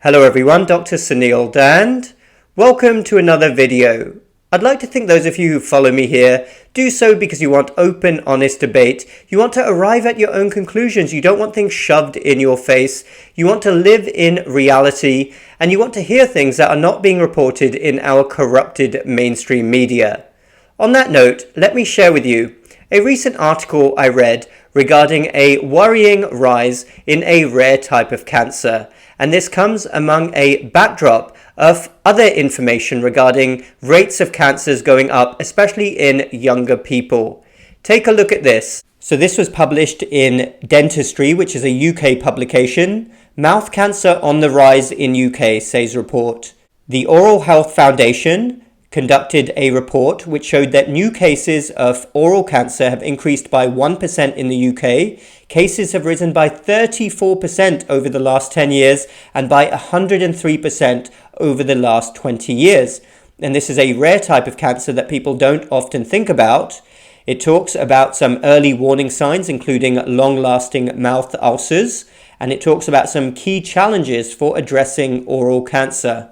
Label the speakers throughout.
Speaker 1: Hello everyone, Dr. Suneel Dhand. Welcome to another video. I'd like to think those of you who follow me here do so because you want open, honest debate. You want to arrive at your own conclusions. You don't want things shoved in your face. You want to live in reality, and you want to hear things that are not being reported in our corrupted mainstream media. On that note, let me share with you a recent article I read regarding a worrying rise in a rare type of cancer. And this comes among a backdrop of other information regarding rates of cancers going up, especially in younger people. Take a look at this. So this was published in Dentistry, which is a UK publication. Mouth cancer on the rise in UK, says report. The Oral Health Foundation conducted a report which showed that new cases of oral cancer have increased by 1% in the UK. Cases have risen by 34% over the last 10 years and by 103% over the last 20 years. And this is a rare type of cancer that people don't often think about. It talks about some early warning signs, including long-lasting mouth ulcers, and it talks about some key challenges for addressing oral cancer.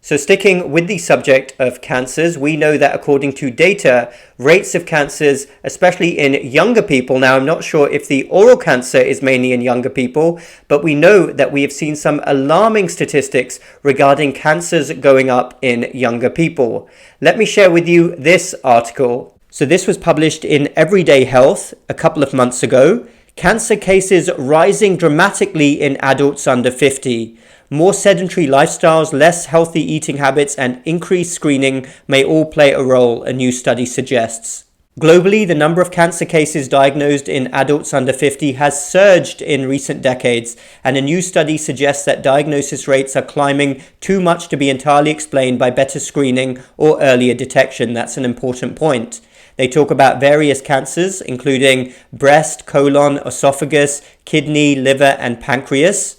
Speaker 1: So sticking with the subject of cancers, we know that according to data, rates of cancers, especially in younger people, now I'm not sure if the oral cancer is mainly in younger people, but we know that we have seen some alarming statistics regarding cancers going up in younger people. Let me share with you this article. So this was published in Everyday Health a couple of months ago. Cancer cases rising dramatically in adults under 50. More sedentary lifestyles, less healthy eating habits, and increased screening may all play a role, a new study suggests. Globally, the number of cancer cases diagnosed in adults under 50 has surged in recent decades, and a new study suggests that diagnosis rates are climbing too much to be entirely explained by better screening or earlier detection. That's an important point. They talk about various cancers, including breast, colon, esophagus, kidney, liver, and pancreas.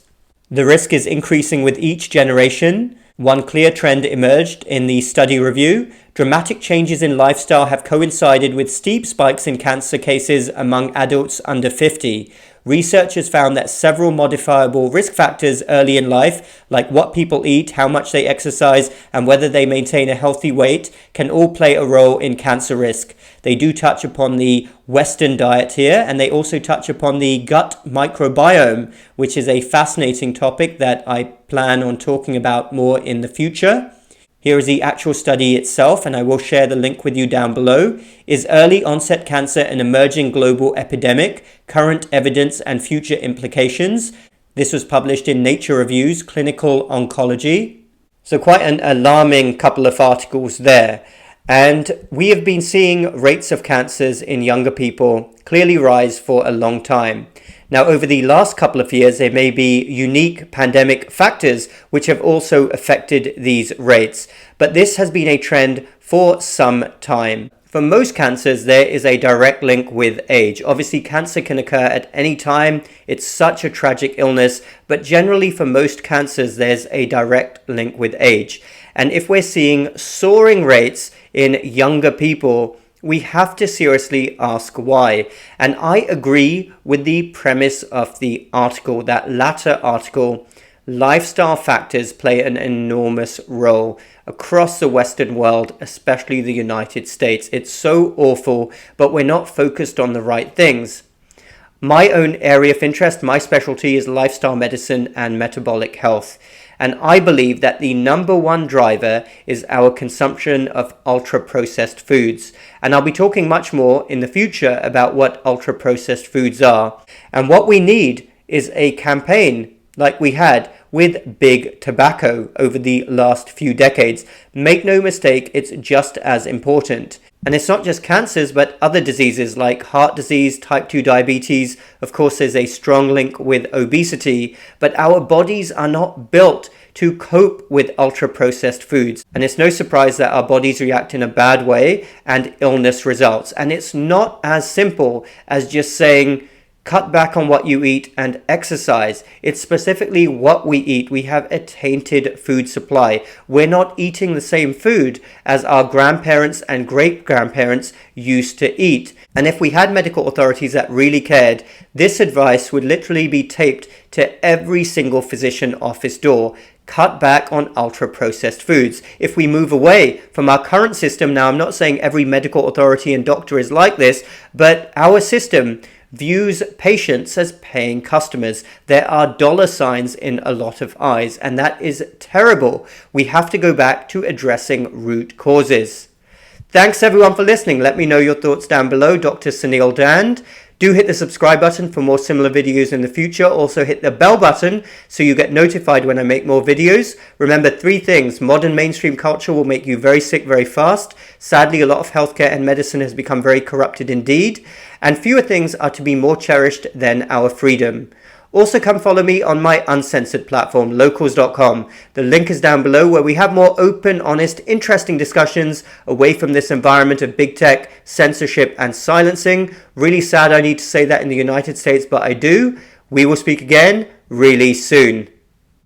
Speaker 1: The risk is increasing with each generation. One clear trend emerged in the study review. Dramatic changes in lifestyle have coincided with steep spikes in cancer cases among adults under 50. Researchers found that several modifiable risk factors early in life, like what people eat, how much they exercise, and whether they maintain a healthy weight, can all play a role in cancer risk. They do touch upon the Western diet here, and they also touch upon the gut microbiome, which is a fascinating topic that I plan on talking about more in the future. Here is the actual study itself, and I will share the link with you down below. Is early onset cancer an emerging global epidemic? Current evidence and future implications. This was published in Nature Reviews, Clinical Oncology. So quite an alarming couple of articles there. And we have been seeing rates of cancers in younger people clearly rise for a long time. Now, over the last couple of years, there may be unique pandemic factors which have also affected these rates, but this has been a trend for some time. For most cancers, there is a direct link with age. Obviously, cancer can occur at any time. It's such a tragic illness, but generally for most cancers, there's a direct link with age. And if we're seeing soaring rates in younger people, we have to seriously ask why. And I agree with the premise of the article, that latter article. Lifestyle factors play an enormous role across the Western world, especially the United States. It's so awful, but we're not focused on the right things. My own area of interest, my specialty is lifestyle medicine and metabolic health. And I believe that the number one driver is our consumption of ultra-processed foods. And I'll be talking much more in the future about what ultra-processed foods are. And what we need is a campaign like we had with big tobacco over the last few decades. Make no mistake, it's just as important. And it's not just cancers, but other diseases like heart disease, type 2 diabetes. Of course, there's a strong link with obesity, but our bodies are not built to cope with ultra-processed foods. And it's no surprise that our bodies react in a bad way and illness results. And it's not as simple as just saying, Cut back on what you eat and exercise. It's specifically what we eat. We have a tainted food supply. We're not eating the same food as our grandparents and great-grandparents used to eat. And if we had medical authorities that really cared, this advice would literally be taped to every single physician office door. Cut back on ultra-processed foods. If we move away from our current system, now I'm not saying every medical authority and doctor is like this, but our system views patients as paying customers. There are dollar signs in a lot of eyes, and that is terrible. We have to go back to addressing root causes. Thanks everyone for listening. Let me know your thoughts down below. Dr. Suneel Dhand. Do hit the subscribe button for more similar videos in the future. Also hit the bell button so you get notified when I make more videos. Remember 3 things. Modern mainstream culture will make you very sick very fast. Sadly, a lot of healthcare and medicine has become very corrupted indeed. And fewer things are to be more cherished than our freedom. Also come follow me on my uncensored platform, locals.com. The link is down below, where we have more open, honest, interesting discussions away from this environment of big tech, censorship and silencing. Really sad I need to say that in the United States, but I do. We will speak again really soon.